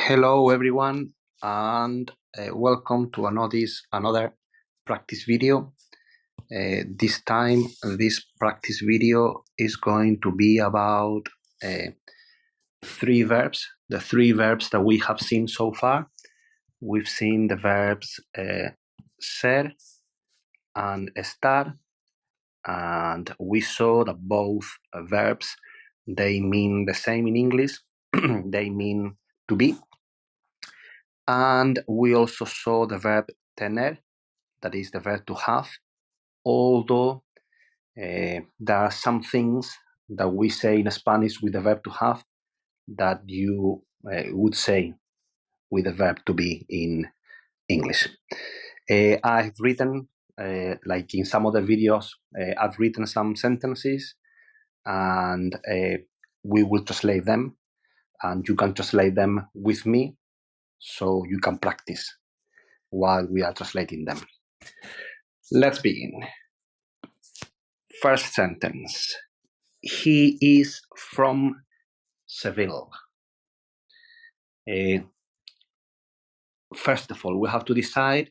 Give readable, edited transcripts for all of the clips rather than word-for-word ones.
Hello everyone, and welcome to another practice video. This time, this practice video is going to be about three verbs, the three verbs that we have seen so far. We've seen the verbs ser and estar, and we saw that both verbs, they mean the same in English. They mean to be. And we also saw the verb tener, that is the verb to have, although there are some things that we say in Spanish with the verb to have that you would say with the verb to be in English. I've written, like in some other videos, I've written some sentences and we will translate them, and you can translate them with me so you can practice while we are translating them. Let's begin. First sentence. He is from Seville. First of all, we have to decide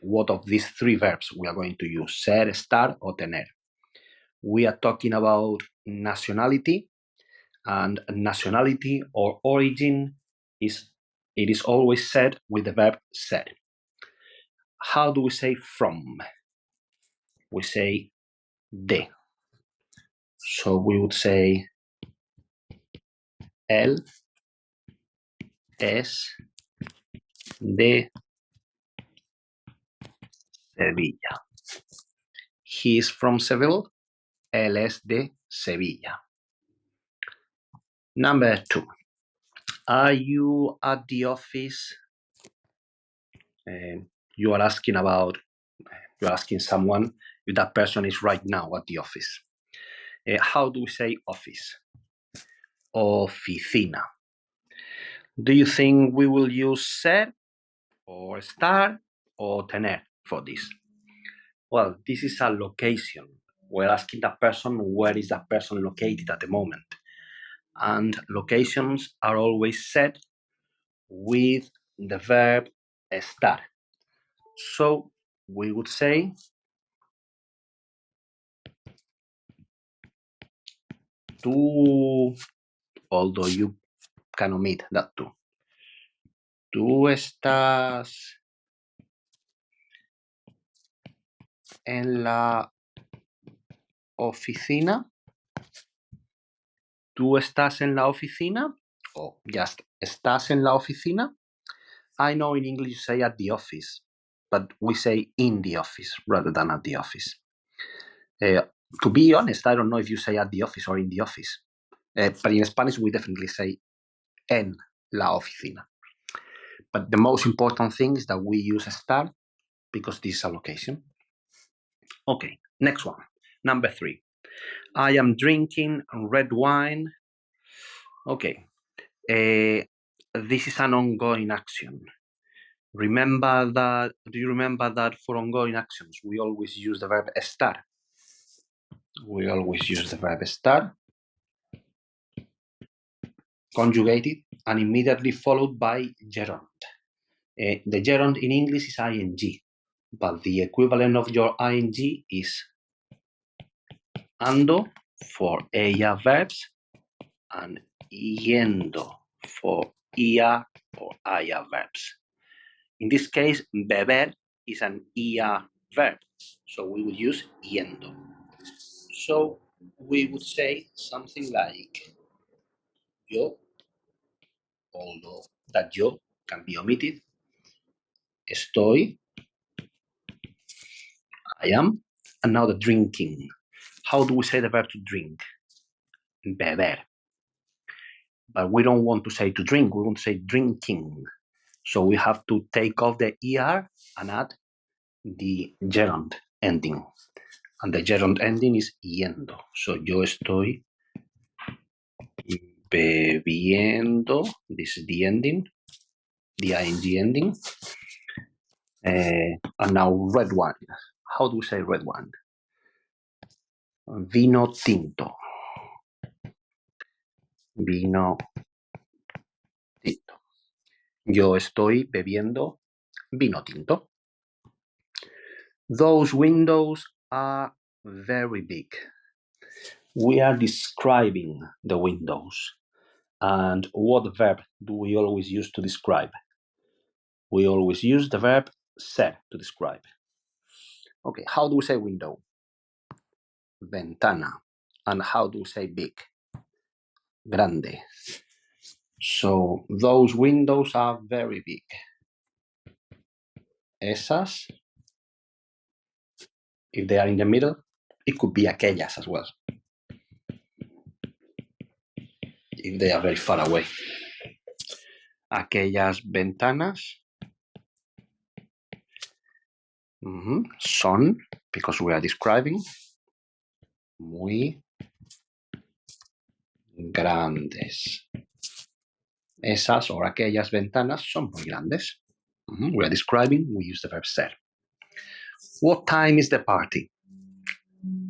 what of these three verbs we are going to use, ser, estar, or tener. We are talking about nationality, and nationality or origin is always said with the verb ser. How do we say from? We say de. So we would say él es de Sevilla. He is from Seville. Él es de Sevilla. Number 2. Are you at the office? You are asking someone if that person is right now at the office. How do we say office? Oficina. Do you think we will use ser or estar or tener for this? Well, this is a location. We're asking that person where is that person located at the moment. And locations are always said with the verb estar. So we would say tú, although you can omit that tú. Tú estás en la oficina. Tú estás en la oficina, or just estás en la oficina. I know in English you say at the office, but we say in the office rather than at the office. To be honest, I don't know if you say at the office or in the office. But in Spanish, we definitely say en la oficina. But the most important thing is that we use estar because this is a location. Okay, next one. Number 3. I am drinking red wine. Okay, this is an ongoing action. Do you remember that for ongoing actions, we always use the verb estar? We always use the verb estar, conjugated, and immediately followed by gerund. The gerund in English is ing, but the equivalent of your ing is ando for ella verbs and yendo for ia or aya verbs. In this case, beber is an ia verb, so we would use yendo. So we would say something like yo, although that yo can be omitted. Estoy, I am, and now the drinking. How do we say the verb to drink? Beber. But we don't want to say to drink, we want to say drinking. So we have to take off the er and add the gerund ending. And the gerund ending is yendo. So yo estoy bebiendo. This is the ending, the ing ending. And now red wine. How do we say red wine? Vino tinto. Vino tinto. Yo estoy bebiendo vino tinto. Those windows are very big. We are describing the windows. And what verb do we always use to describe? We always use the verb ser to describe. Okay, how do we say window? Ventana. And how do we say big? Grande. So those windows are very big. Esas, if they are in the middle, it could be aquellas as well, if they are very far away. Aquellas ventanas son, because we are describing, muy grandes. Esas or aquellas ventanas son muy grandes. We are describing, we use the verb ser. What time is the party?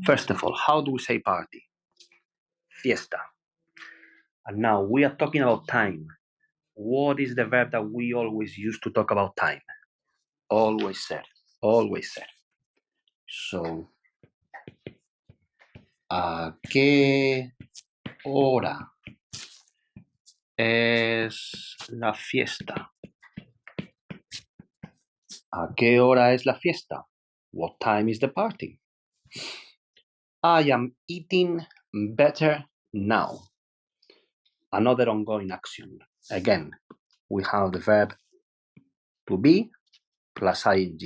First of all, how do we say party? Fiesta. And now we are talking about time. What is the verb that we always use to talk about time? Always ser. Always ser. So, ¿a qué hora es la fiesta? ¿A qué hora es la fiesta? What time is the party? I am eating better now. Another ongoing action. Again, we have the verb to be plus ing.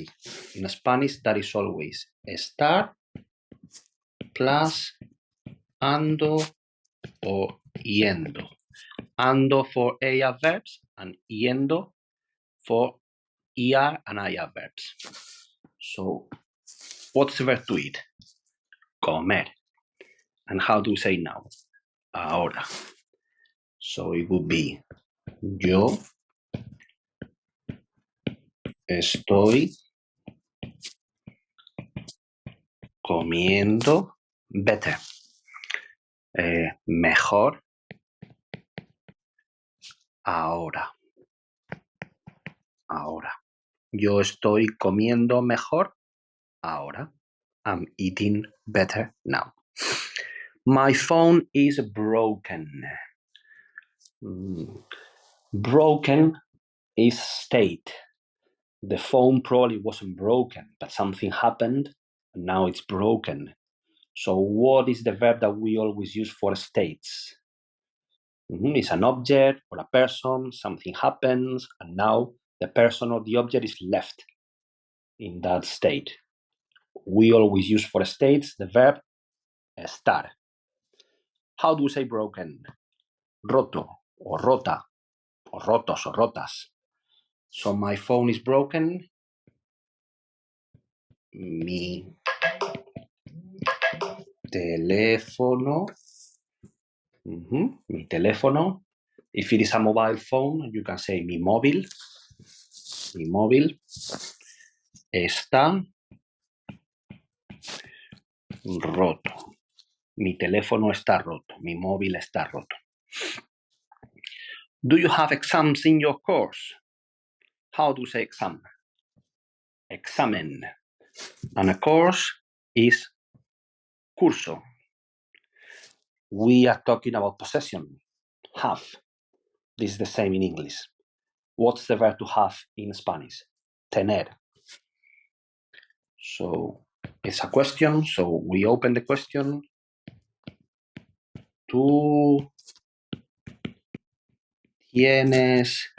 In Spanish, that is always estar plus ando or yendo. Ando for AR verbs and yendo for ER and IR verbs. So, what's the verb to eat? Comer. And how do we say now? Ahora. So it would be yo estoy comiendo better. Mejor ahora. Ahora. Yo estoy comiendo mejor ahora. I'm eating better now. My phone is broken. Broken is state. The phone probably wasn't broken, but something happened and now it's broken. So what is the verb that we always use for states? It's an object or a person, something happens, and now the person or the object is left in that state. We always use for states the verb estar. How do we say broken? Roto or rota or rotos or rotas. So my phone is broken. Mi teléfono. Mi teléfono. If it is a mobile phone, you can say mi móvil. Mi móvil está roto. Mi teléfono está roto. Mi móvil está roto. Do you have exams in your course? How do you say exam? Examen. And a course is curso. We are talking about possession. Have. This is the same in English. What's the verb to have in Spanish? Tener. So it's a question. So we open the question. ¿Tú tienes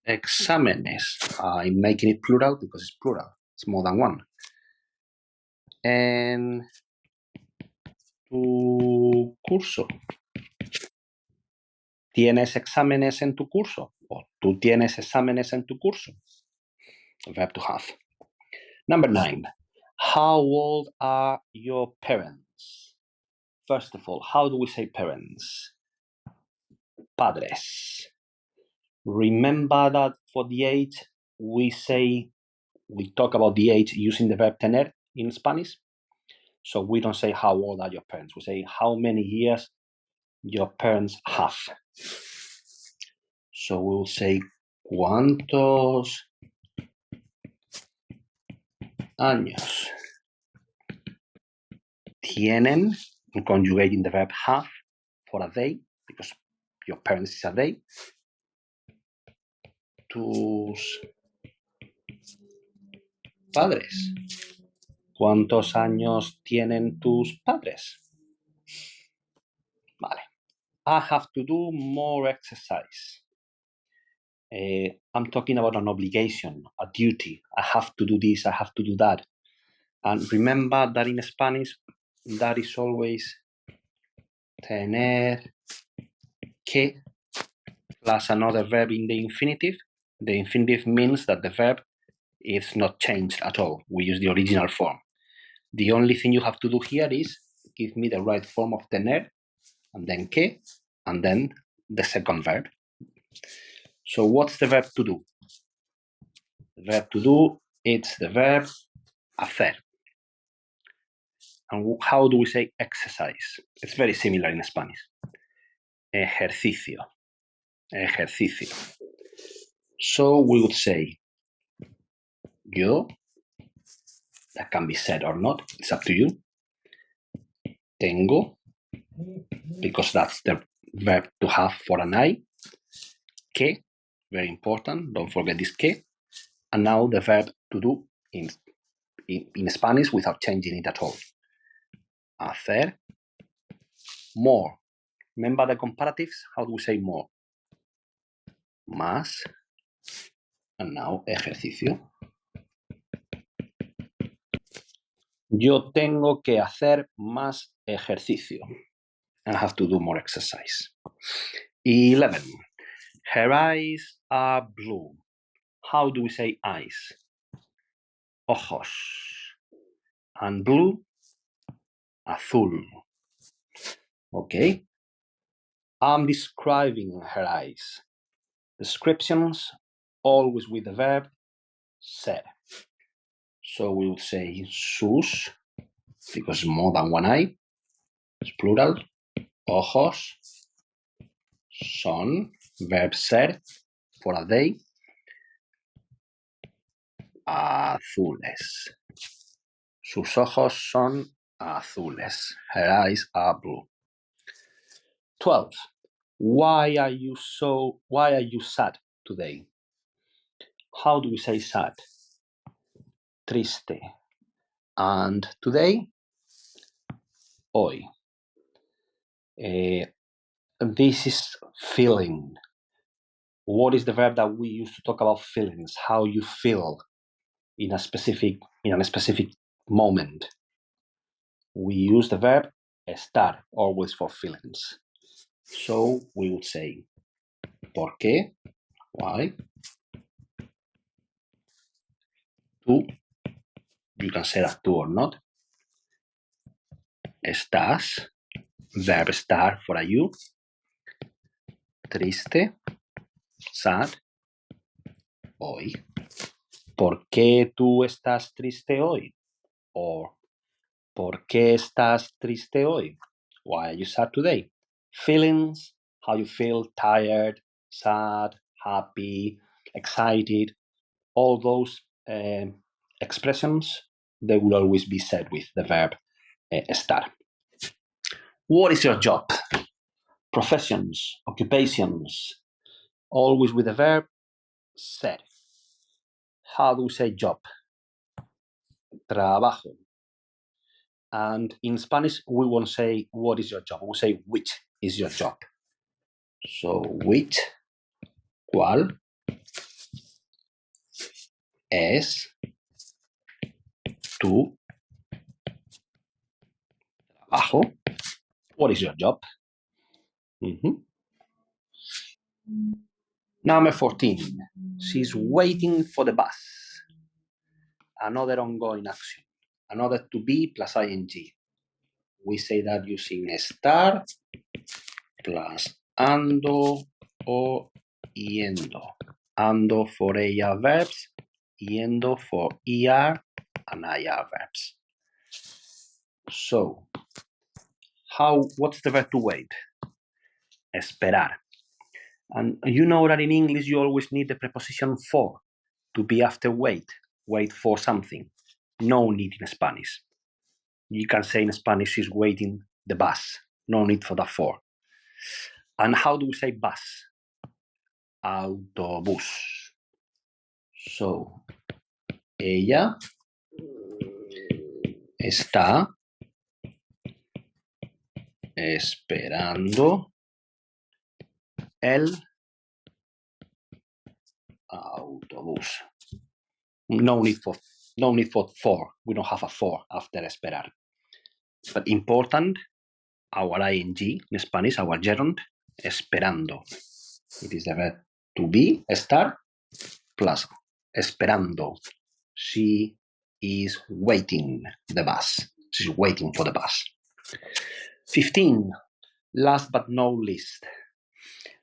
exámenes? I'm making it plural because it's plural. It's more than one. En tu curso. ¿Tienes exámenes en tu curso? O tú tienes exámenes en tu curso. Verb to have. Number 9. How old are your parents? First of all, how do we say parents? Padres. Remember that for the age, we talk about the age using the verb tener in Spanish. So we don't say how old are your parents. We say how many years your parents have. So we'll say ¿cuántos años tienen? I'm conjugating the verb have for a they, because your parents is a they. Tus padres. ¿Cuántos años tienen tus padres? Vale. I have to do more exercise. I'm talking about an obligation, a duty. I have to do this, I have to do that. And remember that in Spanish, that is always tener que plus another verb in the infinitive. The infinitive means that the verb is not changed at all. We use the original form. The only thing you have to do here is give me the right form of tener, and then que, and then the second verb. So what's the verb to do? The verb to do, it's the verb hacer. And how do we say exercise? It's very similar in Spanish. Ejercicio. Ejercicio. So we would say yo, that can be said or not, it's up to you. Tengo, because that's the verb to have for an I. Que, very important, don't forget this que. And now the verb to do in Spanish without changing it at all. Hacer. More. Remember the comparatives? How do we say more? Más. And now ejercicio. Yo tengo que hacer más ejercicio. And I have to do more exercise. 11. Her eyes are blue. How do we say eyes? Ojos. And blue, azul. Okay. I'm describing her eyes. Descriptions, always with the verb ser. So we would say sus, because more than one eye. It's plural. Ojos son, verb ser, for a they. Azules. Sus ojos son azules. Her eyes are blue. 12. Why are you sad today? How do we say sad? Triste. And today? Hoy. This is feeling. What is the verb that we use to talk about feelings? How you feel in a specific moment. We use the verb estar always for feelings. So we would say ¿por qué? Why? Tú. You can say that tú or not. Estás. Verb estar for a you. Triste. Sad. Hoy. ¿Por qué tú estás triste hoy? Or ¿por qué estás triste hoy? Why are you sad today? Feelings, how you feel, tired, sad, happy, excited, all those expressions, they will always be said with the verb estar. What is your job? Professions, occupations, always with the verb ser. How do we say job? Trabajo. And in Spanish, we won't say what is your job. We'll say which is your job. So which, ¿cuál? Es tu trabajo. What is your job? Number 14. She's waiting for the bus. Another ongoing action. Another to be plus ing. We say that using estar plus ando o yendo. Ando for ella verbs, yendo for er and ir verbs. So, what's the verb to wait? Esperar. And you know that in English you always need the preposition for to be after wait for something. No need in Spanish. You can say in Spanish she's waiting the bus. No need for the for. And how do we say bus? Autobús. So, ella está esperando el autobús. No need for for. We don't have a for after esperar. But important, our ing in Spanish, our gerund, esperando. It is the verb to be, estar, plus esperando. She is waiting the bus. She's waiting for the bus. 15. Last but not least,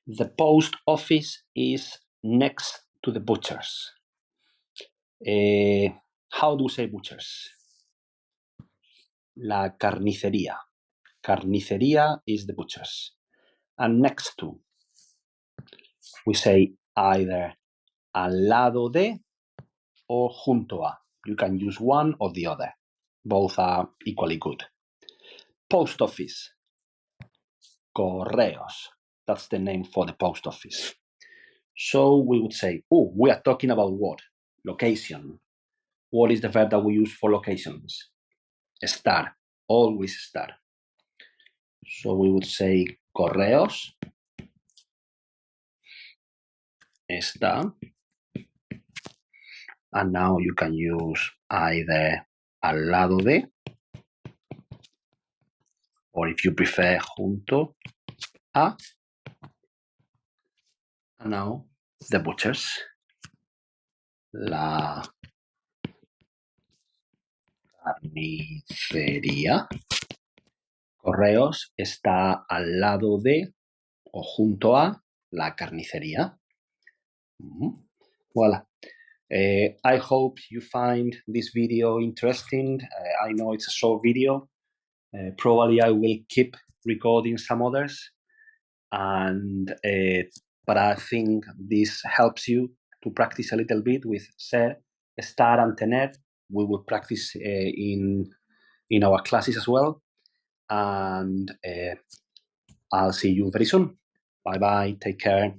the post office is next to the butchers. How do we say butchers? La carnicería. Carnicería is the butchers. And next to, we say either al lado de or junto a. You can use one or the other. Both are equally good. Post office. Correos. That's the name for the post office. So we would say, we are talking about what? Location. What is the verb that we use for locations? Estar. Always estar. So we would say correos está. And now you can use either al lado de, or if you prefer, junto a. And now the butchers. La carnicería. Correos está al lado de o junto a la carnicería. Voila. I hope you find this video interesting. I know it's a short video. Probably I will keep recording some others. But I think this helps you to practice a little bit with SER, ESTAR, and TENER. We will practice in our classes as well. And I'll see you very soon. Bye-bye. Take care.